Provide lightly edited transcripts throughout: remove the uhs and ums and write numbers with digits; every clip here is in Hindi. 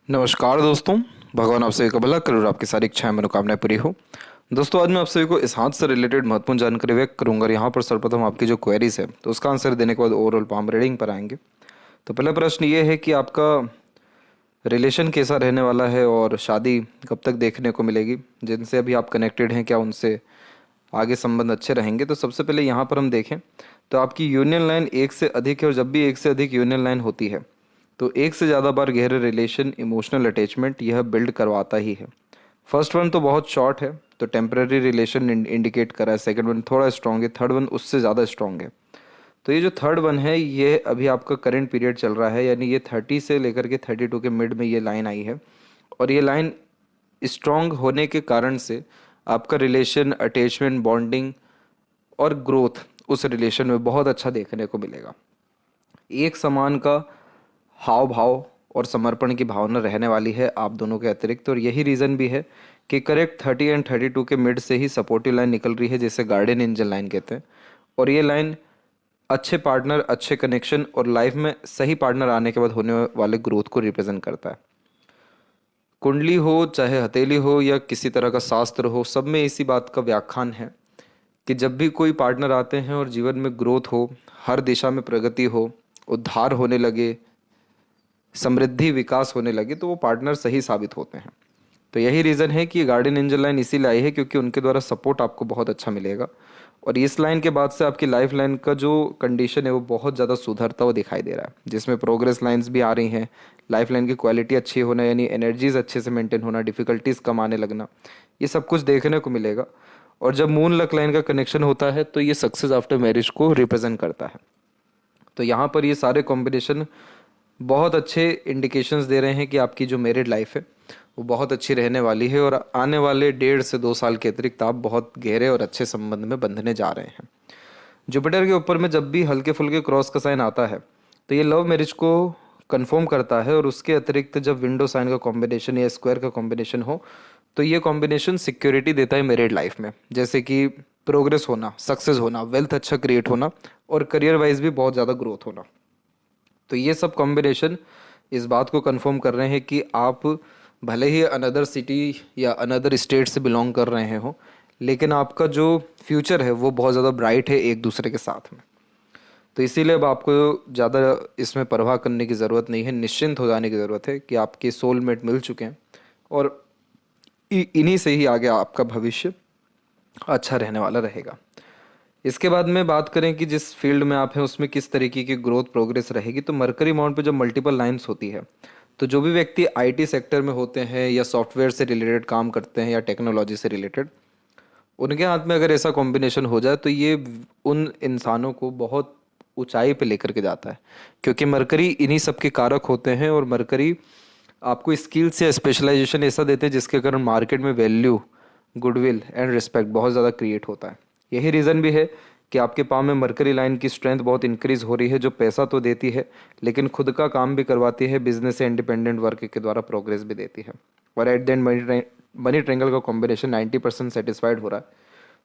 नमस्कार दोस्तों। भगवान आप सभी का भला करे और आपकी सारी इच्छाएं मनोकामनाएं पूरी हो। दोस्तों, आज मैं आप सभी को इस हाथ से रिलेटेड महत्वपूर्ण जानकारी व्यक्त करूंगा और यहाँ पर सर्वप्रथम आपकी जो क्वेरीज है तो उसका आंसर देने के बाद ओवरऑल हम रीडिंग पर आएंगे। तो पहला प्रश्न ये है कि आपका रिलेशन कैसा रहने वाला है और शादी कब तक देखने को मिलेगी। जिनसे अभी आप कनेक्टेड हैं क्या उनसे आगे संबंध अच्छे रहेंगे। तो सबसे पहले यहाँ पर हम देखें तो आपकी यूनियन लाइन एक से अधिक है और जब भी एक से अधिक यूनियन लाइन होती है तो एक से ज़्यादा बार गहरे रिलेशन इमोशनल अटैचमेंट यह बिल्ड करवाता ही है। फर्स्ट वन तो बहुत शॉर्ट है तो टेम्पररी रिलेशन इंडिकेट करा है, सेकंड वन थोड़ा स्ट्रांग है, थर्ड वन उससे ज़्यादा स्ट्रांग है। तो ये जो थर्ड वन है ये अभी आपका करंट पीरियड चल रहा है, यानी ये 30 से लेकर के 32 के मिड में ये लाइन आई है और ये लाइन स्ट्रांग होने के कारण से आपका रिलेशन अटैचमेंट बॉन्डिंग और ग्रोथ उस रिलेशन में बहुत अच्छा देखने को मिलेगा। एक समान का हाव भाव और समर्पण की भावना रहने वाली है आप दोनों के अतिरिक्त, और यही रीज़न भी है कि करेक्ट 30 एंड 32 के मिड से ही सपोर्टिव लाइन निकल रही है जिसे गार्डियन एंजल लाइन कहते हैं। और ये लाइन अच्छे पार्टनर, अच्छे कनेक्शन और लाइफ में सही पार्टनर आने के बाद होने वाले ग्रोथ को रिप्रेजेंट करता है। कुंडली हो चाहे हथेली हो या किसी तरह का शास्त्र हो, सब में इसी बात का व्याख्यान है कि जब भी कोई पार्टनर आते हैं और जीवन में ग्रोथ हो, हर दिशा में प्रगति हो, उद्धार होने लगे, समृद्धि विकास होने लगे, तो वो पार्टनर सही साबित होते हैं। तो यही रीज़न है कि गार्डियन एंजल लाइन इसीलिए आई है क्योंकि उनके द्वारा सपोर्ट आपको बहुत अच्छा मिलेगा। और इस लाइन के बाद से आपकी लाइफ लाइन का जो कंडीशन है वो बहुत ज़्यादा सुधरता हुआ दिखाई दे रहा है, जिसमें प्रोग्रेस लाइंस भी आ रही हैं। लाइफ लाइन की क्वालिटी अच्छी होना यानी एनर्जीज अच्छे से मेंटेन होना, डिफिकल्टीज कम आने लगना, ये सब कुछ देखने को मिलेगा। और जब मून लक लाइन का कनेक्शन होता है तो ये सक्सेस आफ्टर मैरिज को रिप्रेजेंट करता है। तो यहाँ पर ये सारे कॉम्बिनेशन बहुत अच्छे इंडिकेशंस दे रहे हैं कि आपकी जो मैरिड लाइफ है वो बहुत अच्छी रहने वाली है और आने वाले 1.5 से 2 साल के अतिरिक्त आप बहुत गहरे और अच्छे संबंध में बंधने जा रहे हैं। जुपिटर के ऊपर में जब भी हल्के फुल्के क्रॉस का साइन आता है तो ये लव मैरिज को कंफर्म करता है, और उसके अतिरिक्त जब विंडो साइन का कॉम्बिनेशन या स्क्वायर का कॉम्बिनेशन हो तो ये कॉम्बिनेशन सिक्योरिटी देता है मैरिड लाइफ में, जैसे कि प्रोग्रेस होना, सक्सेस होना, वेल्थ अच्छा क्रिएट होना और करियर वाइज भी बहुत ज़्यादा ग्रोथ होना। तो ये सब कॉम्बिनेशन इस बात को कंफर्म कर रहे हैं कि आप भले ही अनदर सिटी या अनदर स्टेट से बिलोंग कर रहे हो, लेकिन आपका जो फ्यूचर है वो बहुत ज़्यादा ब्राइट है एक दूसरे के साथ में। तो इसीलिए अब आपको ज़्यादा इसमें परवाह करने की ज़रूरत नहीं है, निश्चिंत हो जाने की ज़रूरत है कि आपके सोलमेट मिल चुके हैं और इन्हीं से ही आगे आपका भविष्य अच्छा रहने वाला रहेगा। इसके बाद में बात करें कि जिस फील्ड में आप हैं उसमें किस तरीके की ग्रोथ प्रोग्रेस रहेगी, तो मरकरी माउंट पे जब मल्टीपल लाइंस होती है तो जो भी व्यक्ति आईटी सेक्टर में होते हैं या सॉफ्टवेयर से रिलेटेड काम करते हैं या टेक्नोलॉजी से रिलेटेड, उनके हाथ में अगर ऐसा कॉम्बिनेशन हो जाए तो ये उन इंसानों को बहुत ऊंचाई पे लेकर के जाता है, क्योंकि मरकरी इन्हीं सब के कारक होते हैं। और मरकरी आपको स्किल्स या स्पेशलाइजेशन ऐसा देते हैं जिसके कारण मार्केट में वैल्यू, गुडविल एंड रिस्पेक्ट बहुत ज़्यादा क्रिएट होता है। यही रीज़न भी है कि आपके पाँव में मरकरी लाइन की स्ट्रेंथ बहुत इंक्रीज हो रही है, जो पैसा तो देती है लेकिन खुद का काम भी करवाती है, बिजनेस से इंडिपेंडेंट वर्क के द्वारा प्रोग्रेस भी देती है। और at the end money triangle का कॉम्बिनेशन 90% सेटिस्फाइड हो रहा है।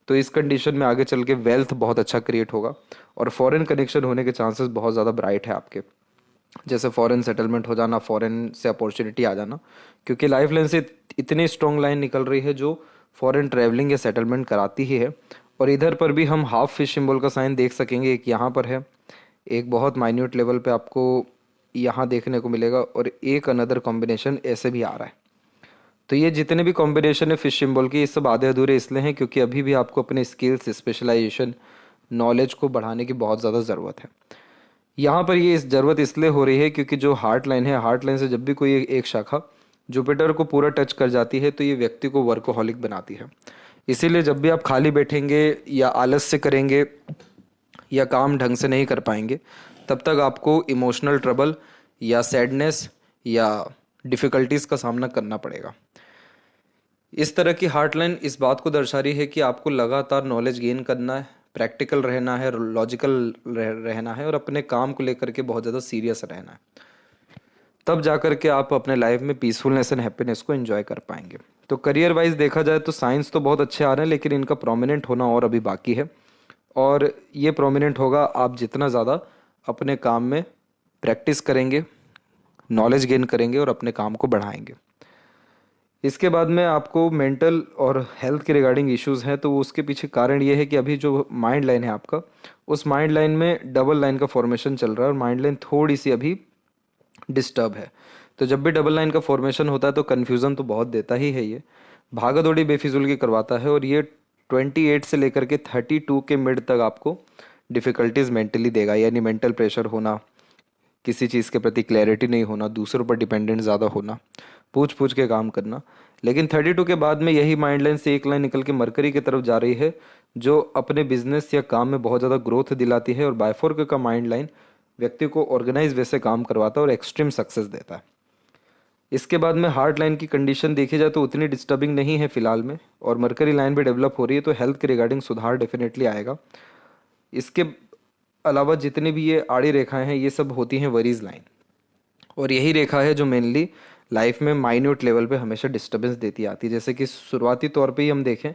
तो इस कंडीशन में आगे चल के वेल्थ बहुत अच्छा क्रिएट होगा और फॉरेन कनेक्शन होने के चांसेस बहुत ज़्यादा ब्राइट है आपके, जैसे फॉरेन सेटलमेंट हो जाना, फॉरेन से अपॉर्चुनिटी आ जाना, क्योंकि लाइफ लाइन से इतनी स्ट्रॉन्ग लाइन निकल रही है जो फॉरेन ट्रैवलिंग या सेटलमेंट कराती ही है। और इधर पर भी हम हाफ फिश सिंबल का साइन देख सकेंगे, एक यहाँ पर है, एक बहुत माइन्यूट लेवल पे आपको यहाँ देखने को मिलेगा और एक अनदर कॉम्बिनेशन ऐसे भी आ रहा है। तो ये जितने भी कॉम्बिनेशन है फिश सिंबल के, ये सब आधे अधूरे इसलिए हैं क्योंकि अभी भी आपको अपने स्किल्स, स्पेशलाइजेशन, नॉलेज को बढ़ाने की बहुत ज़्यादा ज़रूरत है। यहाँ पर ये इस ज़रूरत इसलिए हो रही है क्योंकि जो हार्ट लाइन है, हार्ट लाइन से जब भी कोई एक शाखा जुपिटर को पूरा टच कर जाती है तो ये व्यक्ति को वर्कोहॉलिक बनाती है। इसीलिए जब भी आप खाली बैठेंगे या आलस से करेंगे या काम ढंग से नहीं कर पाएंगे, तब तक आपको इमोशनल ट्रबल या सैडनेस या डिफ़िकल्टीज़ का सामना करना पड़ेगा। इस तरह की हार्ट लाइन इस बात को दर्शा रही है कि आपको लगातार नॉलेज गेन करना है, प्रैक्टिकल रहना है, लॉजिकल रहना है और अपने काम को लेकर के बहुत ज़्यादा सीरियस रहना है। तब जा कर के आप अपने लाइफ में पीसफुलनेस एंड हैप्पीनेस को एंजॉय कर पाएंगे। तो करियर वाइज देखा जाए तो साइंस तो बहुत अच्छे आ रहे हैं, लेकिन इनका प्रोमिनेंट होना और अभी बाकी है। और ये प्रोमिनेंट होगा आप जितना ज़्यादा अपने काम में प्रैक्टिस करेंगे, नॉलेज गेन करेंगे और अपने काम को बढ़ाएंगे। इसके बाद में आपको मेंटल और हेल्थ के रिगार्डिंग इश्यूज हैं, तो उसके पीछे कारण ये है कि अभी जो माइंड लाइन है आपका, उस माइंड लाइन में डबल लाइन का फॉर्मेशन चल रहा है और माइंड लाइन थोड़ी सी अभी डिस्टर्ब है। तो जब भी डबल लाइन का फॉर्मेशन होता है तो कन्फ्यूज़न तो बहुत देता ही है, ये भागा दौड़ी बेफिजूल की करवाता है, और ये 28 से लेकर के 32 के मिड तक आपको डिफ़िकल्टीज मेंटली देगा, यानी मेंटल प्रेशर होना, किसी चीज़ के प्रति क्लैरिटी नहीं होना, दूसरों पर डिपेंडेंट ज़्यादा होना, पूछ पूछ के काम करना। लेकिन 32 के बाद में यही माइंड लाइन से एक लाइन निकल के मरकरी की तरफ जा रही है, जो अपने बिजनेस या काम में बहुत ज़्यादा ग्रोथ दिलाती है, और बायफोर्क का माइंड लाइन व्यक्ति को ऑर्गेनाइज वे से काम करवाता है और एक्सट्रीम सक्सेस देता है। इसके बाद में हार्ट लाइन की कंडीशन देखी जाए तो उतनी डिस्टर्बिंग नहीं है फिलहाल में, और मरकरी लाइन भी डेवलप हो रही है, तो हेल्थ के रिगार्डिंग सुधार डेफिनेटली आएगा। इसके अलावा जितनी भी ये आड़ी रेखाएं हैं, ये सब होती हैं वरीज लाइन, और यही रेखा है जो मेनली लाइफ में माइन्यूट लेवल पे हमेशा डिस्टर्बेंस देती आती है। जैसे कि शुरुआती तौर पे ही हम देखें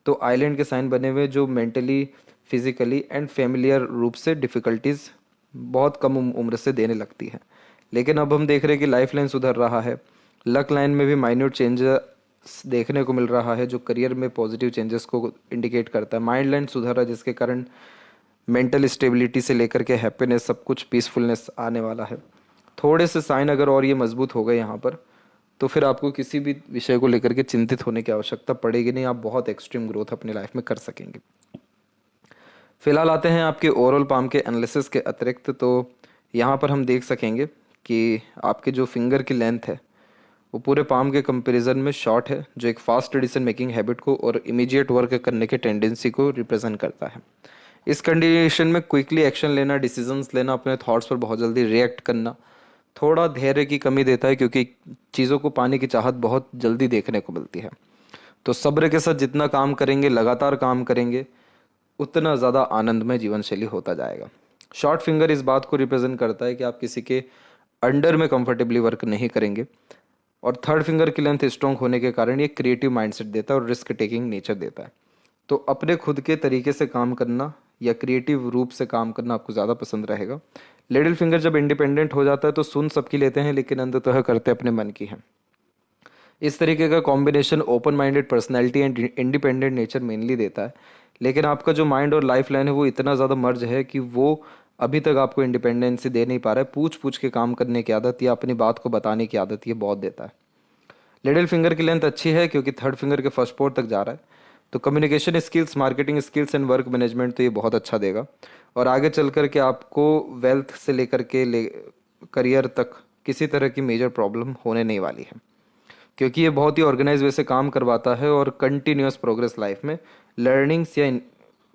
तो आइलैंड के साइन बने हुए जो मेंटली, फिजिकली एंड फेमिलियर रूप से डिफ़िकल्टीज बहुत कम उम्र से देने लगती है। लेकिन अब हम देख रहे हैं कि लाइफ लाइन सुधर रहा है, लक लाइन में भी माइन्यूट चेंजेस देखने को मिल रहा है जो करियर में पॉजिटिव चेंजेस को इंडिकेट करता है। माइंड लाइन सुधर रहा है जिसके कारण मेंटल स्टेबिलिटी से लेकर के हैप्पीनेस, सब कुछ पीसफुलनेस आने वाला है। थोड़े से साइन अगर और ये मजबूत हो गए यहाँ पर, तो फिर आपको किसी भी विषय को लेकर के चिंतित होने की आवश्यकता पड़ेगी नहीं, आप बहुत एक्सट्रीम ग्रोथ अपनी लाइफ में कर सकेंगे। फिलहाल आते हैं आपके ओवरऑल पाम के एनालिसिस के अतिरिक्त, तो यहाँ पर हम देख सकेंगे कि आपके जो फिंगर की लेंथ है वो पूरे पाम के कंपैरिजन में शॉर्ट है, जो एक फास्ट डिसीजन मेकिंग हैबिट को और इमीडिएट वर्क करने के टेंडेंसी को रिप्रेजेंट करता है। इस कंडीशन में क्विकली एक्शन लेना, डिसीजंस लेना, अपने थॉट्स पर बहुत जल्दी रिएक्ट करना थोड़ा धैर्य की कमी देता है, क्योंकि चीज़ों को पाने की चाहत बहुत जल्दी देखने को मिलती है। तो सब्र के साथ जितना काम करेंगे, लगातार काम करेंगे, उतना ज़्यादा आनंदमय जीवन शैली होता जाएगा। शॉर्ट फिंगर इस बात को रिप्रेजेंट करता है कि आप किसी के अंडर में कंफर्टेबली वर्क नहीं करेंगे, और थर्ड फिंगर की लेंथ स्ट्रॉन्ग होने के कारण ये क्रिएटिव माइंडसेट देता है और रिस्क टेकिंग नेचर देता है। तो अपने खुद के तरीके से काम करना या क्रिएटिव रूप से काम करना आपको ज़्यादा पसंद रहेगा। लिटिल फिंगर जब इंडिपेंडेंट हो जाता है तो सुन सबकी लेते हैं, लेकिन अंततः करते अपने मन की हैं। इस तरीके का combination open minded personality and independent nature mainly देता है। लेकिन आपका जो माइंड और लाइफ लाइन है वो इतना ज़्यादा मर्ज है कि वो अभी तक आपको इंडिपेंडेंसी दे नहीं पा रहा है। पूछ पूछ के काम करने की आदत या अपनी बात को बताने की आदत ये बहुत देता है। लिटिल फिंगर की लेंथ अच्छी है क्योंकि थर्ड फिंगर के फर्स्ट पोर तक जा रहा है, तो communication skills, marketing skills and work management तो ये बहुत अच्छा देगा, और आगे चल कर के आपको वेल्थ से लेकर के करियर तक किसी तरह की मेजर प्रॉब्लम होने नहीं वाली है, क्योंकि ये बहुत ही ऑर्गेनाइज वे से काम करवाता है और कंटिन्यूस प्रोग्रेस लाइफ में लर्निंग्स या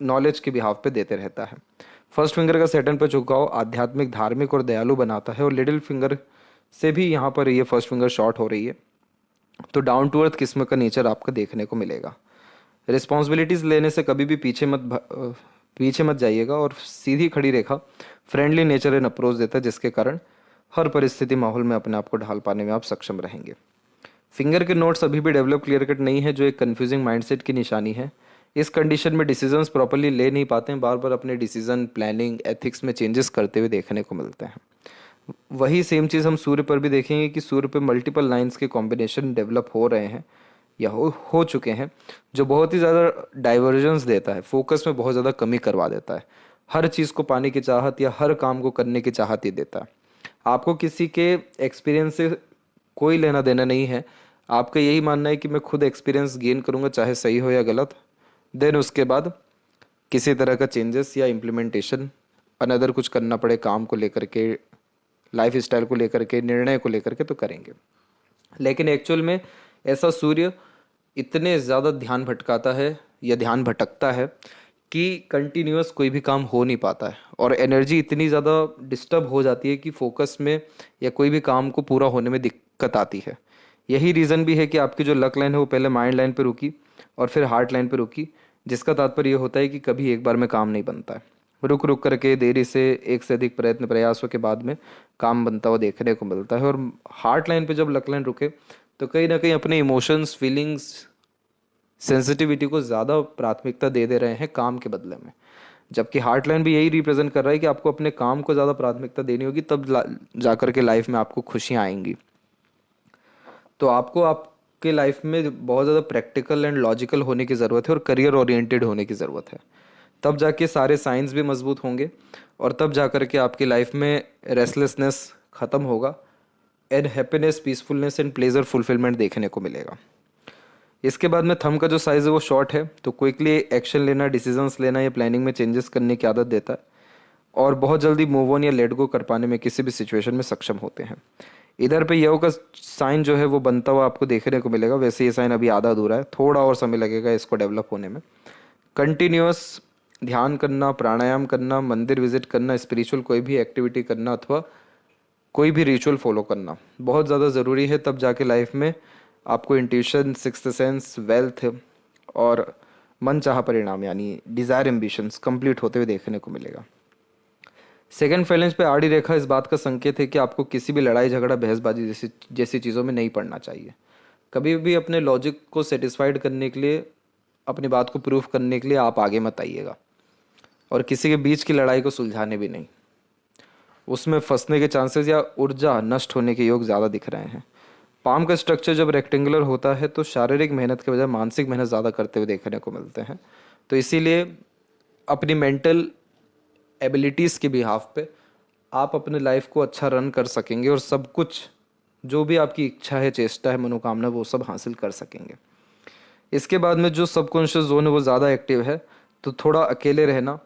नॉलेज के बिहाव पे देते रहता है। फर्स्ट फिंगर का सेटन पे झुकाव आध्यात्मिक, धार्मिक और दयालु बनाता है, और लिटिल फिंगर से भी यहाँ पर ये फर्स्ट फिंगर शॉर्ट हो रही है, तो डाउन टू अर्थ किस्म का नेचर आपका देखने को मिलेगा। रिस्पॉन्सिबिलिटीज़ लेने से कभी भी पीछे मत जाइएगा, और सीधी खड़ी रेखा फ्रेंडली नेचर एंड अप्रोच देता है, जिसके कारण हर परिस्थिति माहौल में अपने आप को ढाल पाने में आप सक्षम रहेंगे। फिंगर के नोट्स अभी भी डेवलप क्लियर कट नहीं है, जो एक कन्फ्यूजिंग माइंडसेट की निशानी है। इस कंडीशन में डिसीजंस प्रॉपरली ले नहीं पाते हैं, बार बार अपने डिसीजन, प्लानिंग, एथिक्स में चेंजेस करते हुए देखने को मिलते हैं। वही सेम चीज़ हम सूर्य पर भी देखेंगे कि सूर्य पे मल्टीपल लाइंस के कॉम्बिनेशन डेवलप हो रहे हैं या हो चुके हैं, जो बहुत ही ज़्यादा डाइवर्जेंस देता है, फोकस में बहुत ज़्यादा कमी करवा देता है, हर चीज़ को पाने की चाहत या हर काम को करने की चाहत ही देता है। आपको किसी के एक्सपीरियंस से कोई लेना देना नहीं है, आपका यही मानना है कि मैं खुद एक्सपीरियंस गेन करूँगा, चाहे सही हो या गलत, देन उसके बाद किसी तरह का चेंजेस या इम्प्लीमेंटेशन अनदर कुछ करना पड़े, काम को लेकर के, लाइफ स्टाइल को लेकर के, निर्णय को लेकर के, तो करेंगे। लेकिन एक्चुअल में ऐसा सूर्य इतने ज़्यादा ध्यान भटकाता है या ध्यान भटकता है कि कंटिन्यूअस कोई भी काम हो नहीं पाता है, और एनर्जी इतनी ज़्यादा डिस्टर्ब हो जाती है कि फोकस में या कोई भी काम को पूरा होने में दिक्कत आती है। यही रीज़न भी है कि आपकी जो लक लाइन है वो पहले माइंड लाइन पे रुकी और फिर हार्ट लाइन पे रुकी, जिसका तात्पर्य ये होता है कि कभी एक बार में काम नहीं बनता है, रुक रुक करके देरी से एक से अधिक प्रयासों के बाद में काम बनता हुआ देखने को मिलता है। और हार्ट लाइन पे जब लक लाइन रुके तो कहीं ना कहीं अपने इमोशंस, फीलिंग्स, सेंसिटिविटी को ज़्यादा प्राथमिकता दे रहे हैं काम के बदले में, जबकि हार्ट लाइन भी यही रिप्रेजेंट कर रहा है कि आपको अपने काम को ज़्यादा प्राथमिकता देनी होगी, तब जा कर के लाइफ में आपको खुशियाँ आएंगी। तो आपको आपके लाइफ में बहुत ज़्यादा प्रैक्टिकल एंड लॉजिकल होने की ज़रूरत है और करियर ओरिएंटेड होने की ज़रूरत है। तब जाके सारे साइंस भी मजबूत होंगे और तब जा कर के आपकी लाइफ में रेस्टलेसनेस ख़त्म होगा and happiness, peacefulness and pleasure fulfilment देखने को मिलेगा। इसके बाद में थंब का जो साइज़ है वो शॉर्ट है, तो क्विकली एक्शन लेना, डिसीजंस लेना या प्लानिंग में चेंजेस करने की आदत देता है और बहुत जल्दी मूव ऑन या लेट गो कर पाने में किसी भी सिचुएशन में सक्षम होते हैं। इधर पे यो का साइन जो है वो बनता हुआ आपको देखने को मिलेगा। वैसे ये साइन अभी आधा अधूरा है, थोड़ा और समय लगेगा इसको डेवलप होने में। कंटिन्यूअस ध्यान करना, प्राणायाम करना, मंदिर विजिट करना, स्पिरिचुअल कोई भी एक्टिविटी करना अथवा कोई भी रिचुअल फॉलो करना बहुत ज़्यादा ज़रूरी है, तब जाके लाइफ में आपको इंट्यूशन, सिक्स्थ सेंस, वेल्थ और मन चाहा परिणाम यानी डिज़ायर एम्बिशंस कंप्लीट होते हुए देखने को मिलेगा। सेकंड फैलेंस पे आड़ी रेखा इस बात का संकेत है कि आपको किसी भी लड़ाई झगड़ा, बहसबाजी जैसी जैसी चीज़ों में नहीं पड़ना चाहिए। कभी भी अपने लॉजिक को सेटिस्फाइड करने के लिए, अपनी बात को प्रूफ करने के लिए आप आगे मत आइएगा और किसी के बीच की लड़ाई को सुलझाने भी नहीं। उसमें फंसने के चांसेस या ऊर्जा नष्ट होने के योग ज़्यादा दिख रहे हैं। पाम का स्ट्रक्चर जब रेक्टेंगुलर होता है तो शारीरिक मेहनत के बजाय मानसिक मेहनत ज़्यादा करते हुए देखने को मिलते हैं। तो इसीलिए अपनी मेंटल एबिलिटीज़ के बिहाफ पे आप अपने लाइफ को अच्छा रन कर सकेंगे और सब कुछ जो भी आपकी इच्छा है, चेष्टा है, मनोकामना, वो सब हासिल कर सकेंगे। इसके बाद में जो सबकॉन्शियस जोन है वो ज़्यादा एक्टिव है, तो थोड़ा अकेले रहना,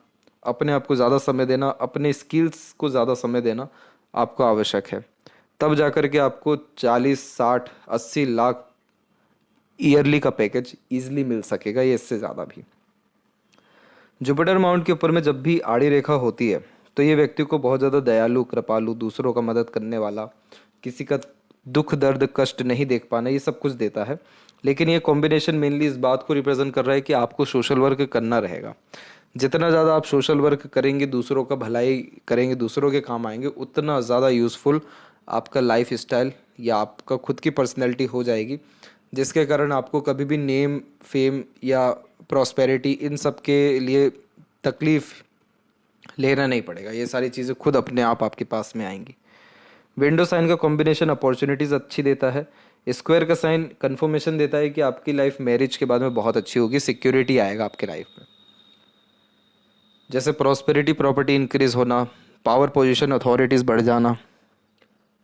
अपने आप को ज़्यादा समय देना, अपने स्किल्स को ज़्यादा समय देना आपको आवश्यक है। तब जाकर के आपको 40, 60, 80 लाख ईयरली का पैकेज ईजिली मिल सकेगा, ये इससे ज़्यादा भी। जुपिटर माउंट के ऊपर में जब भी आड़ी रेखा होती है तो ये व्यक्ति को बहुत ज़्यादा दयालु, कृपालु, दूसरों का मदद करने वाला, किसी का दुख दर्द कष्ट नहीं देख पाना, ये सब कुछ देता है। लेकिन ये कॉम्बिनेशन मेनली इस बात को रिप्रेजेंट कर रहा है कि आपको सोशल वर्क करना रहेगा। जितना ज़्यादा आप सोशल वर्क करेंगे, दूसरों का भलाई करेंगे, दूसरों के काम आएंगे, उतना ज़्यादा यूज़फुल आपका लाइफ स्टाइल या आपका खुद की पर्सनैलिटी हो जाएगी, जिसके कारण आपको कभी भी नेम, फेम या प्रॉस्पेरिटी इन सब के लिए तकलीफ लेना नहीं पड़ेगा। ये सारी चीज़ें खुद अपने आप आपके पास में आएंगी। विंडो साइन का कॉम्बिनेशन अपॉर्चुनिटीज़ अच्छी देता है। स्क्वायर का साइन कन्फर्मेशन देता है कि आपकी लाइफ मैरिज के बाद में बहुत अच्छी होगी, सिक्योरिटी आएगा आपके लाइफ में, जैसे प्रॉस्पेरिटी, प्रॉपर्टी इंक्रीज होना, पावर पोजीशन, अथॉरिटीज़ बढ़ जाना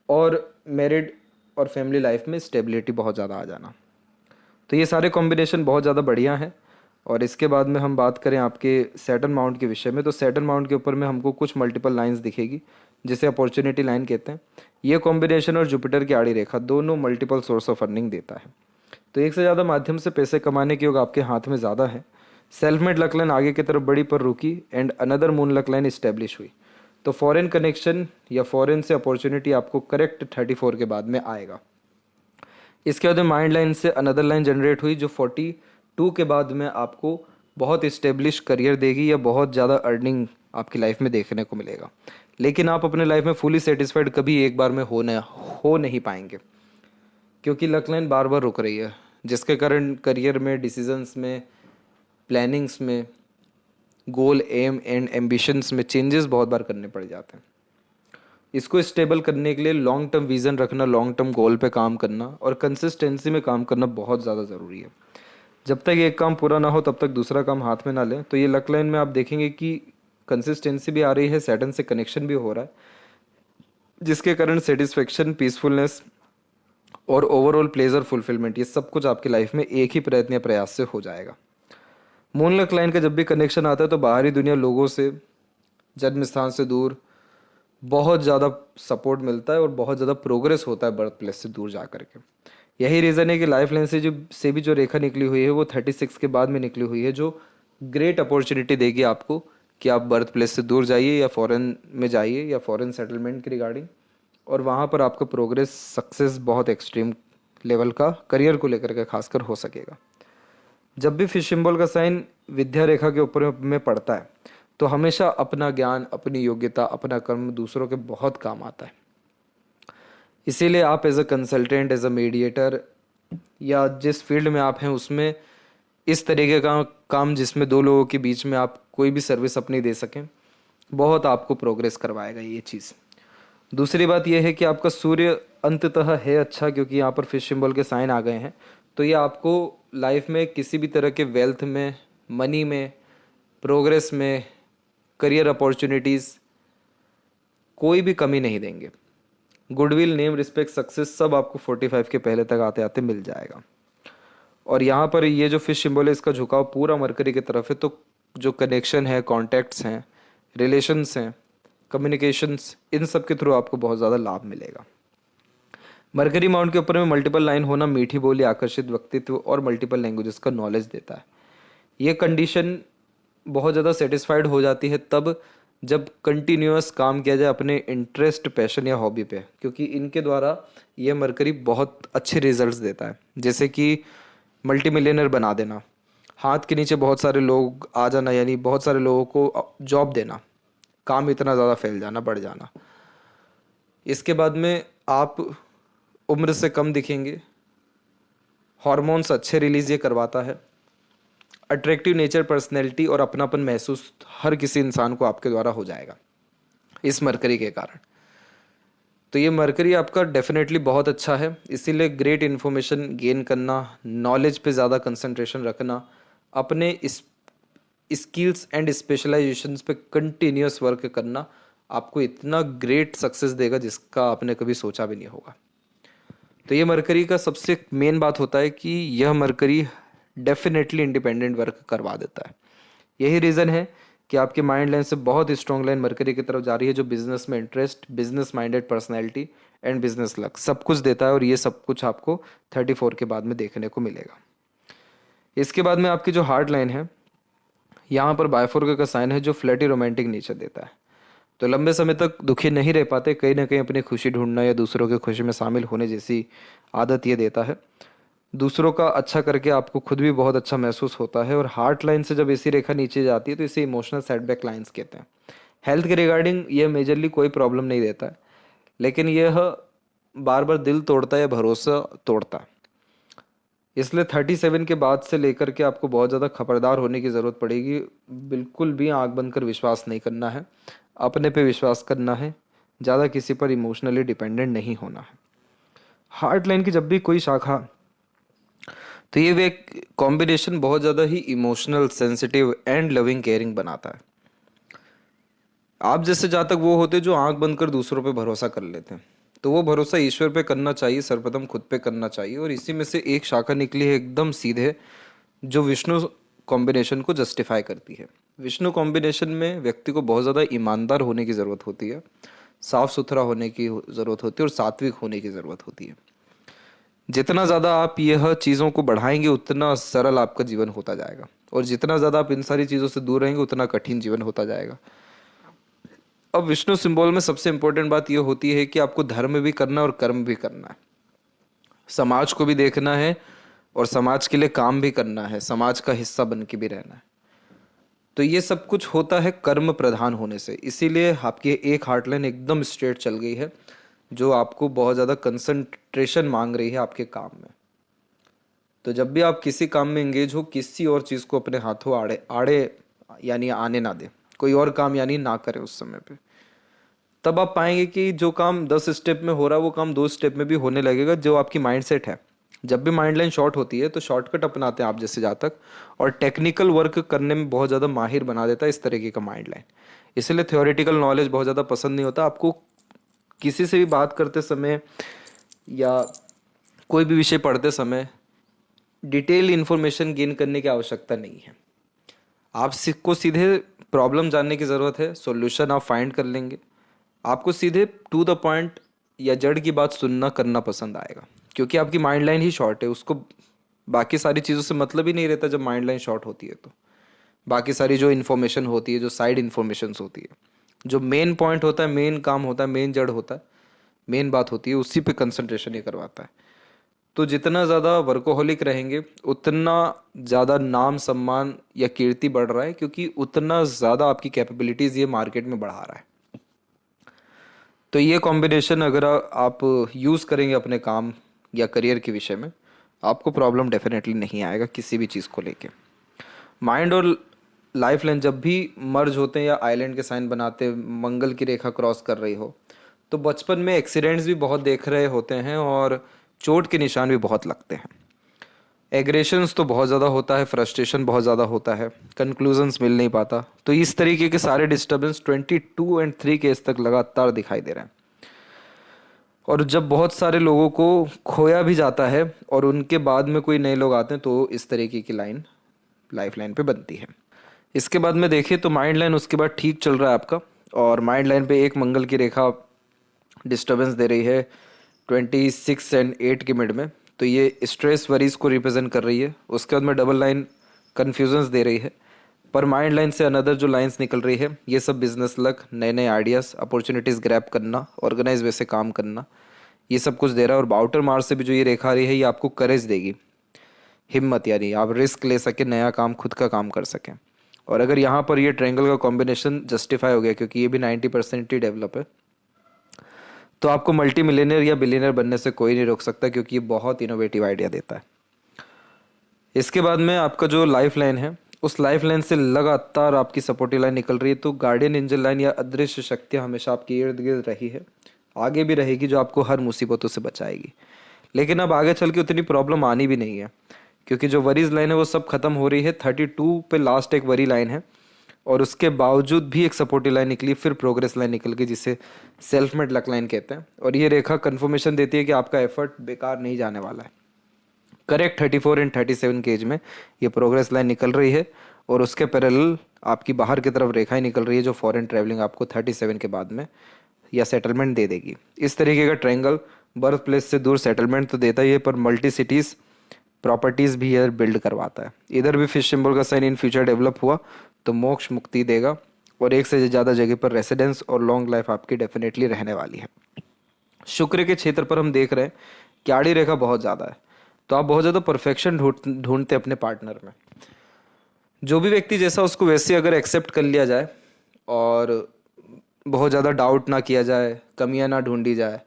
और मैरिड और फैमिली लाइफ में स्टेबिलिटी बहुत ज़्यादा आ जाना। तो ये सारे कॉम्बिनेशन बहुत ज़्यादा बढ़िया हैं। और इसके बाद में हम बात करें आपके सैटर्न माउंट के विषय में, तो सैटर्न माउंट के ऊपर में हमको कुछ मल्टीपल लाइंस दिखेगी जिसे अपॉर्चुनिटी लाइन कहते हैं। ये कॉम्बिनेशन और जुपिटर की आड़ी रेखा दोनों मल्टीपल सोर्स ऑफ अर्निंग देता है, तो एक से ज़्यादा माध्यम से पैसे कमाने के योग आपके हाथ में ज़्यादा है। सेल्फ मेड लक लाइन आगे की तरफ बढ़ी पर रुकी and another moon luck line establish हुई, तो फॉरेन कनेक्शन या फॉरेन से अपॉर्चुनिटी आपको करेक्ट 34 के बाद में आएगा। इसके बाद माइंड लाइन से अनदर लाइन जनरेट हुई जो 42 के बाद में आपको बहुत इस्टेब्लिश करियर देगी या बहुत ज़्यादा अर्निंग आपकी लाइफ में देखने को मिलेगा। लेकिन आप अपने लाइफ में फुली सेटिस्फाइड कभी एक बार में हो नहीं पाएंगे, क्योंकि लक लाइन बार बार रुक रही है, जिसके कारण करियर में, डिसीजंस में, प्लानिंग्स में, गोल, एम एंड एम्बिशंस में चेंजेस बहुत बार करने पड़ जाते हैं। इसको स्टेबल करने के लिए लॉन्ग टर्म विज़न रखना, लॉन्ग टर्म गोल पे काम करना और कंसिस्टेंसी में काम करना बहुत ज़्यादा ज़रूरी है। जब तक एक काम पूरा ना हो तब तक दूसरा काम हाथ में ना लें। तो ये लक लाइन में आप देखेंगे कि कंसिस्टेंसी भी आ रही है, सैटर्न से कनेक्शन भी हो रहा है, जिसके कारण सेटिस्फेक्शन, पीसफुलनेस और ओवरऑल प्लेजर, फुलफिलमेंट, ये सब कुछ आपकी लाइफ में एक ही प्रयत्न या प्रयास से हो जाएगा। मून लक लाइन का जब भी कनेक्शन आता है तो बाहरी दुनिया, लोगों से, जन्म स्थान से दूर बहुत ज़्यादा सपोर्ट मिलता है और बहुत ज़्यादा प्रोग्रेस होता है बर्थ प्लेस से दूर जा करके। यही रीज़न है कि लाइफ लाइन से भी जो रेखा निकली हुई है वो 36 के बाद में निकली हुई है, जो ग्रेट अपॉर्चुनिटी देगी आपको कि आप बर्थ प्लेस से दूर जाइए या फॉरेन में जाइए या फॉरेन सेटलमेंट के रिगार्डिंग, और वहाँ पर आपका प्रोग्रेस, सक्सेस बहुत एक्सट्रीम लेवल का करियर को लेकर के खासकर हो सकेगा। जब भी फिश सिंबल का साइन विद्या रेखा के ऊपर में पड़ता है तो हमेशा अपना ज्ञान, अपनी योग्यता, अपना कर्म दूसरों के बहुत काम आता है। इसीलिए आप as a consultant, as a mediator या जिस फील्ड में आप हैं उसमें इस तरीके का काम जिसमें दो लोगों के बीच में आप कोई भी सर्विस अपनी दे सकें, बहुत आपको प्रोग्रेस करवाएगा ये चीज़। दूसरी बात यह है कि आपका सूर्य अंततः है अच्छा, क्योंकि यहाँ पर फिश सिंबल के साइन आ गए हैं। तो ये आपको लाइफ में किसी भी तरह के वेल्थ में, मनी में, प्रोग्रेस में, करियर अपॉर्चुनिटीज़, कोई भी कमी नहीं देंगे। गुडविल, नेम, रिस्पेक्ट, सक्सेस सब आपको 45 के पहले तक आते आते मिल जाएगा। और यहाँ पर ये जो फिश सिंबल है इसका झुकाव पूरा मरकरी की तरफ है, तो जो कनेक्शन है, कॉन्टैक्ट्स हैं, रिलेशंस हैं, कम्युनिकेशंस, इन सब के थ्रू आपको बहुत ज़्यादा लाभ मिलेगा। मरकरी माउंट के ऊपर में मल्टीपल लाइन होना मीठी बोली, आकर्षित व्यक्तित्व और मल्टीपल लैंग्वेजेस का नॉलेज देता है। ये कंडीशन बहुत ज़्यादा सेटिस्फाइड हो जाती है तब जब कंटिन्यूअस काम किया जाए अपने इंटरेस्ट, पैशन या हॉबी पे, क्योंकि इनके द्वारा ये मरकरी बहुत अच्छे रिजल्ट्स देता है। जैसे कि मल्टी मिलियनर बना देना, हाथ के नीचे बहुत सारे लोग आ जाना, यानी बहुत सारे लोगों को जॉब देना, काम इतना ज़्यादा फैल जाना, बढ़ जाना। इसके बाद में आप उम्र से कम दिखेंगे, हार्मोन्स अच्छे रिलीज ये करवाता है, अट्रैक्टिव नेचर, पर्सनैलिटी और अपनापन महसूस हर किसी इंसान को आपके द्वारा हो जाएगा इस मरकरी के कारण। तो ये मरकरी आपका डेफिनेटली बहुत अच्छा है, इसीलिए ग्रेट इन्फॉर्मेशन गेन करना, नॉलेज पे ज़्यादा कंसंट्रेशन रखना, अपने इस स्किल्स एंड स्पेशलाइजेशंस पे कंटिन्यूस वर्क करना आपको इतना ग्रेट सक्सेस देगा जिसका आपने कभी सोचा भी नहीं होगा। तो ये मरकरी का सबसे मेन बात होता है कि यह मरकरी डेफिनेटली इंडिपेंडेंट वर्क करवा देता है। यही रीज़न है कि आपके माइंड लाइन से बहुत स्ट्रॉन्ग लाइन मरकरी की तरफ जा रही है, जो बिजनेस में interest, business minded personality and business luck सब कुछ देता है। और ये सब कुछ आपको 34 के बाद में देखने को मिलेगा। इसके बाद में आपकी जो हार्ट लाइन है, यहाँ पर बायफोर्क का साइन है जो फ्लैटी रोमांटिक नेचर देता है। तो लंबे समय तक दुखी नहीं रह पाते, कहीं ना कहीं अपनी खुशी ढूंढना या दूसरों की खुशी में शामिल होने जैसी आदत ये देता है। दूसरों का अच्छा करके आपको खुद भी बहुत अच्छा महसूस होता है। और हार्ट लाइन से जब इसी रेखा नीचे जाती है तो इसे इमोशनल सेटबैक लाइंस कहते हैं। हेल्थ के रिगार्डिंग ये मेजरली कोई प्रॉब्लम नहीं देता है, लेकिन यह बार बार दिल तोड़ता है या भरोसा तोड़ता है। इसलिए 37 के बाद से लेकर के आपको बहुत ज़्यादा खबरदार होने की ज़रूरत पड़ेगी। बिल्कुल भी आंख बंद कर विश्वास नहीं करना है, अपने पे विश्वास करना है, ज़्यादा किसी पर इमोशनली डिपेंडेंट नहीं होना है। हार्ट लाइन की जब भी कोई शाखा, तो ये एक कॉम्बिनेशन बहुत ज़्यादा ही emotional, sensitive and loving, caring बनाता है। आप जैसे जातक वो होते जो आंख बंद कर दूसरों पे भरोसा कर लेते हैं, तो वो भरोसा ईश्वर पे करना चाहिए, सर्वप्रथम खुद पे करना चाहिए। और इसी में से एक शाखा निकली है एकदम सीधे, जो विष्णु कॉम्बिनेशन को जस्टिफाई करती है। विष्णु कॉम्बिनेशन में व्यक्ति को बहुत ज़्यादा ईमानदार होने की ज़रूरत होती है, साफ सुथरा होने की ज़रूरत होती है और सात्विक होने की ज़रूरत होती है। जितना ज़्यादा आप यह चीज़ों को बढ़ाएंगे उतना सरल आपका जीवन होता जाएगा, और जितना ज़्यादा आप इन सारी चीज़ों से दूर रहेंगे उतना कठिन जीवन होता जाएगा। अब विष्णु सिंबल में सबसे इंपॉर्टेंट बात यह होती है कि आपको धर्म भी करना है और कर्म भी करना है, समाज को भी देखना है और समाज के लिए काम भी करना है, समाज का हिस्सा बन के भी रहना है। तो ये सब कुछ होता है कर्म प्रधान होने से, इसीलिए आपकी एक हार्ट लाइन एकदम स्ट्रेट चल गई है, जो आपको बहुत ज़्यादा कंसंट्रेशन मांग रही है आपके काम में। तो जब भी आप किसी काम में एंगेज हो, किसी और चीज़ को अपने हाथों आड़े आड़े यानी आने ना दे, कोई और काम यानी ना करें उस समय पे, तब आप पाएंगे कि जो काम 10 स्टेप में हो रहा है वो काम 2 स्टेप में भी होने लगेगा, जो आपकी माइंड सेट है। जब भी माइंड लाइन शॉर्ट होती है तो शॉर्टकट अपनाते हैं आप जैसे जातक, और टेक्निकल वर्क करने में बहुत ज़्यादा माहिर बना देता है इस तरीके का माइंड लाइन। इसलिए थ्योरेटिकल नॉलेज बहुत ज़्यादा पसंद नहीं होता आपको। किसी से भी बात करते समय या कोई भी विषय पढ़ते समय डिटेल इन्फॉर्मेशन गेन करने की आवश्यकता नहीं है। आपको सीधे प्रॉब्लम जानने की ज़रूरत है, सॉल्यूशन आप फाइंड कर लेंगे। आपको सीधे टू द पॉइंट या जड़ की बात सुनना करना पसंद आएगा, क्योंकि आपकी माइंड लाइन ही शॉर्ट है। उसको बाकी सारी चीज़ों से मतलब ही नहीं रहता जब माइंड लाइन शॉर्ट होती है। तो बाकी सारी जो इन्फॉर्मेशन होती है, जो साइड इन्फॉर्मेशन होती है, जो मेन पॉइंट होता है, मेन काम होता है, मेन जड़ होता है, मेन बात होती है, उसी पे कंसंट्रेशन ये करवाता है। तो जितना ज़्यादा वर्कोहलिक रहेंगे उतना ज़्यादा नाम, सम्मान या कीर्ति बढ़ रहा है, क्योंकि उतना ज़्यादा आपकी कैपेबिलिटीज़ ये मार्केट में बढ़ा रहा है। तो ये कॉम्बिनेशन अगर आप यूज़ करेंगे अपने काम या करियर के विषय में, आपको प्रॉब्लम डेफिनेटली नहीं आएगा किसी भी चीज़ को लेके। माइंड और लाइफ लाइन जब भी मर्ज होते हैं या आइलैंड के साइन बनाते हैं, मंगल की रेखा क्रॉस कर रही हो, तो बचपन में एक्सीडेंट्स भी बहुत देख रहे होते हैं और चोट के निशान भी बहुत लगते हैं। एग्रेशंस तो बहुत ज़्यादा होता है, फ्रस्ट्रेशन बहुत ज़्यादा होता है, कंक्लूजन्स मिल नहीं पाता। तो इस तरीके के सारे डिस्टर्बेंस 22 एंड 3 केस तक लगातार दिखाई दे रहे हैं। और जब बहुत सारे लोगों को खोया भी जाता है और उनके बाद में कोई नए लोग आते हैं, तो इस तरीके की लाइन लाइफ लाइन पे बनती है। इसके बाद में देखिए तो माइंड लाइन उसके बाद ठीक चल रहा है आपका, और माइंड लाइन पे एक मंगल की रेखा डिस्टर्बेंस दे रही है 26 एंड 8 के मिड में, तो ये स्ट्रेस वरीज को रिप्रेजेंट कर रही है। उसके बाद में डबल लाइन कन्फ्यूजन्स दे रही है, पर माइंड लाइन से अनदर जो लाइंस निकल रही है ये सब बिजनेस लक, नए नए आइडियाज़, अपॉर्चुनिटीज़ ग्रैब करना, ऑर्गेनाइज वे से काम करना, ये सब कुछ दे रहा है। और बाउटर मार्स से भी जो ये रेखा आ रही है ये आपको करेज देगी, हिम्मत, यानी आप रिस्क ले सके, नया काम, खुद का काम कर सकें। और अगर यहाँ पर ये ट्रायंगल का कॉम्बिनेशन जस्टिफाई हो गया, क्योंकि ये भी 90% ही डेवलप है, तो आपको मल्टी मिलियनर या बिलियनर बनने से कोई नहीं रोक सकता, क्योंकि ये बहुत इनोवेटिव आइडिया देता है। इसके बाद में आपका जो लाइफ लाइन है, उस लाइफ लाइन से लगातार आपकी सपोर्टिव लाइन निकल रही है। तो गार्डियन एंजल लाइन या अदृश्य शक्तियाँ हमेशा आपके इर्द गिर्द रही है, आगे भी रहेगी, जो आपको हर मुसीबतों से बचाएगी। लेकिन अब आगे चल के उतनी प्रॉब्लम आनी भी नहीं है, क्योंकि जो वरीज लाइन है वो सब खत्म हो रही है। 32 पे लास्ट एक वरी लाइन है, और उसके बावजूद भी एक सपोर्टिव लाइन निकली, फिर प्रोग्रेस लाइन निकल गई, जिसे सेल्फ मेड लक लाइन कहते हैं। और ये रेखा कन्फर्मेशन देती है कि आपका एफर्ट बेकार नहीं जाने वाला है। करेक्ट 34 एंड 37 के एज में ये प्रोग्रेस लाइन निकल रही है, और उसके पैरेलल आपकी बाहर की तरफ रेखाएं निकल रही है, जो फॉरेन ट्रैवलिंग आपको 37 के बाद में या सेटलमेंट दे देगी। इस तरीके का ट्रायंगल बर्थ प्लेस से दूर सेटलमेंट तो देता ही है, पर मल्टी सिटीज़ प्रॉपर्टीज़ भी इधर बिल्ड करवाता है। इधर भी फिश सिंबल का साइन इन फ्यूचर डेवलप हुआ तो मोक्ष मुक्ति देगा, और एक से ज़्यादा जगह पर रेसिडेंस और लॉन्ग लाइफ आपकी डेफिनेटली रहने वाली है। शुक्र के क्षेत्र पर हम देख रहे हैं कि आड़ी रेखा बहुत ज़्यादा है, तो आप बहुत ज़्यादा परफेक्शन ढूंढते अपने पार्टनर में। जो भी व्यक्ति जैसा उसको वैसे अगर एक्सेप्ट कर लिया जाए, और बहुत ज़्यादा डाउट ना किया जाए, कमियां ना ढूंढी जाए,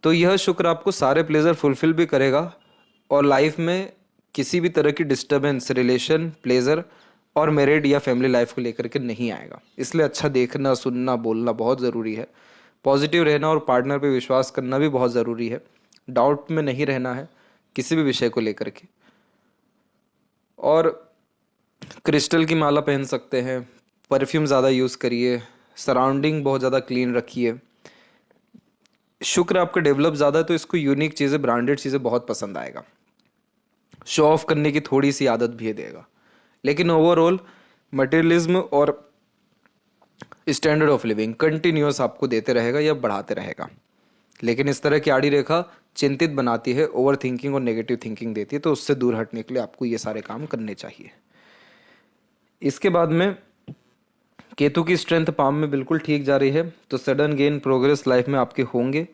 तो यह शुक्र आपको सारे प्लेजर फुलफिल भी करेगा, और लाइफ में किसी भी तरह की डिस्टर्बेंस रिलेशन, प्लेजर और मैरिड या फैमिली लाइफ को लेकर के नहीं आएगा। इसलिए अच्छा देखना, सुनना, बोलना बहुत ज़रूरी है। पॉजिटिव रहना और पार्टनर पे विश्वास करना भी बहुत ज़रूरी है। डाउट में नहीं रहना है किसी भी विषय को लेकर के। और क्रिस्टल की माला पहन सकते हैं, परफ्यूम ज़्यादा यूज़ करिए, सराउंडिंग बहुत ज़्यादा क्लीन रखिए। शुक्र आपका डेवलप ज़्यादा है, तो इसको यूनिक चीज़ें, ब्रांडेड चीज़ें बहुत पसंद आएगा। शो ऑफ करने की थोड़ी सी आदत भी देगा, लेकिन ओवरऑल मटेरियलिज्म और स्टैंडर्ड ऑफ लिविंग कंटिन्यूस आपको देते रहेगा या बढ़ाते रहेगा। लेकिन इस तरह की आड़ी रेखा चिंतित बनाती है, ओवर थिंकिंग और नेगेटिव थिंकिंग देती है, तो उससे दूर हटने के लिए आपको ये सारे काम करने चाहिए। इसके बाद में केतु की स्ट्रेंथ पाम में बिल्कुल ठीक जा रही है, तो सडन गेन प्रोग्रेस लाइफ में आपके होंगे।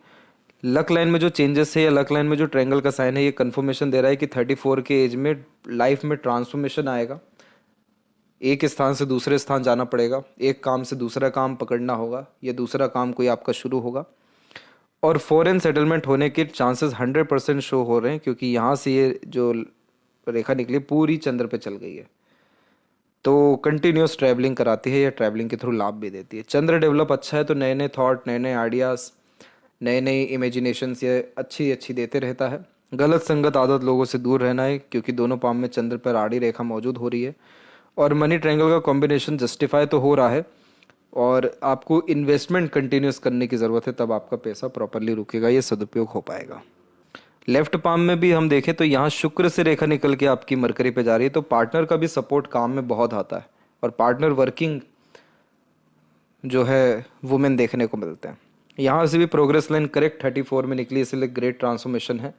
लक लाइन में जो चेंजेस है या लक लाइन में जो ट्रायंगल का साइन है, ये कंफर्मेशन दे रहा है कि 34 के एज में लाइफ में ट्रांसफॉर्मेशन आएगा। एक स्थान से दूसरे स्थान जाना पड़ेगा, एक काम से दूसरा काम पकड़ना होगा, या दूसरा काम कोई आपका शुरू होगा। और फॉरेन सेटलमेंट होने के चांसेस 100% शो हो रहे हैं, क्योंकि यहाँ से ये जो रेखा निकली पूरी चंद्र पे चल गई है, तो कंटिन्यूस ट्रैवलिंग कराती है या ट्रैवलिंग के थ्रू लाभ भी देती है। चंद्र डेवलप अच्छा है तो नए नए थॉट, नए नए आइडियाज़, नए नए इमेजिनेशंस ये अच्छी अच्छी देते रहता है। गलत संगत आदत लोगों से दूर रहना है, क्योंकि दोनों पाम में चंद्र पर आड़ी रेखा मौजूद हो रही है। और मनी ट्रायंगल का कॉम्बिनेशन जस्टिफाई तो हो रहा है, और आपको इन्वेस्टमेंट कंटिन्यूस करने की ज़रूरत है, तब आपका पैसा प्रॉपरली रुकेगा, ये सदुपयोग हो पाएगा। लेफ्ट पाम में भी हम देखें तो यहाँ शुक्र से रेखा निकल के आपकी मरकरी पे जा रही है, तो पार्टनर का भी सपोर्ट काम में बहुत आता है, और पार्टनर वर्किंग जो है वुमेन देखने को मिलते हैं। यहाँ से भी प्रोग्रेस लाइन करेक्ट 34 में निकली, इसलिए ग्रेट ट्रांसफॉर्मेशन है।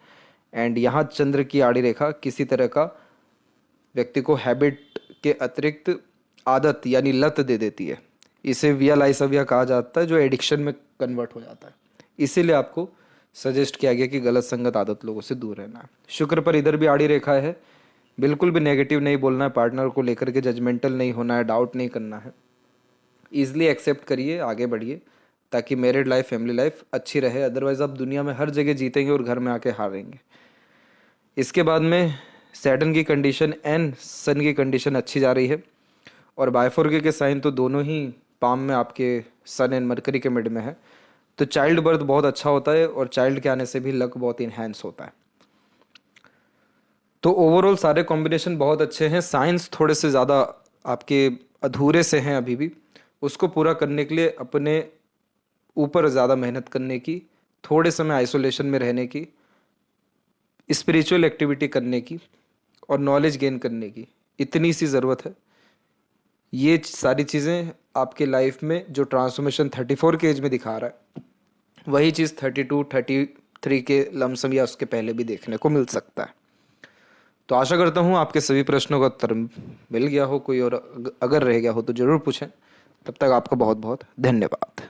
एंड यहाँ चंद्र की आड़ी रेखा किसी तरह का व्यक्ति को हैबिट के अतिरिक्त आदत यानी लत दे देती है। इसे विया लाइसविया कहा जाता है, जो एडिक्शन में कन्वर्ट हो जाता है। इसीलिए आपको सजेस्ट किया गया कि गलत संगत आदत लोगों से दूर रहना है। शुक्र पर इधर भी आड़ी रेखा है, बिल्कुल भी नेगेटिव नहीं बोलना है, पार्टनर को लेकर के जजमेंटल नहीं होना है, डाउट नहीं करना है। ईजिली एक्सेप्ट करिए, आगे बढ़िए, ताकि मैरिड लाइफ, फैमिली लाइफ अच्छी रहे। अदरवाइज आप दुनिया में हर जगह जीतेंगे और घर में आके हारेंगे। इसके बाद में सैटर्न की कंडीशन एंड सन की कंडीशन अच्छी जा रही है, और बायफोर्के के साइन तो दोनों ही पाम में आपके सन एंड मरकरी के मिड में है। तो चाइल्ड बर्थ बहुत अच्छा होता है, और चाइल्ड के आने से भी लक बहुत इन्हेंस होता है। तो ओवरऑल सारे कॉम्बिनेशन बहुत अच्छे हैं। साइंस थोड़े से ज़्यादा आपके अधूरे से हैं अभी भी, उसको पूरा करने के लिए अपने ऊपर ज़्यादा मेहनत करने की, थोड़े समय आइसोलेशन में रहने की, स्पिरिचुअल एक्टिविटी करने की और नॉलेज गेन करने की, इतनी सी ज़रूरत है। ये सारी चीज़ें आपके लाइफ में जो ट्रांसफॉर्मेशन 34 के एज में दिखा रहा है, वही चीज़ 32 33 के लमसम या उसके पहले भी देखने को मिल सकता है। तो आशा करता हूँ आपके सभी प्रश्नों का उत्तर मिल गया हो। कोई और अगर रह गया हो तो ज़रूर पूछें। तब तक आपका बहुत बहुत धन्यवाद।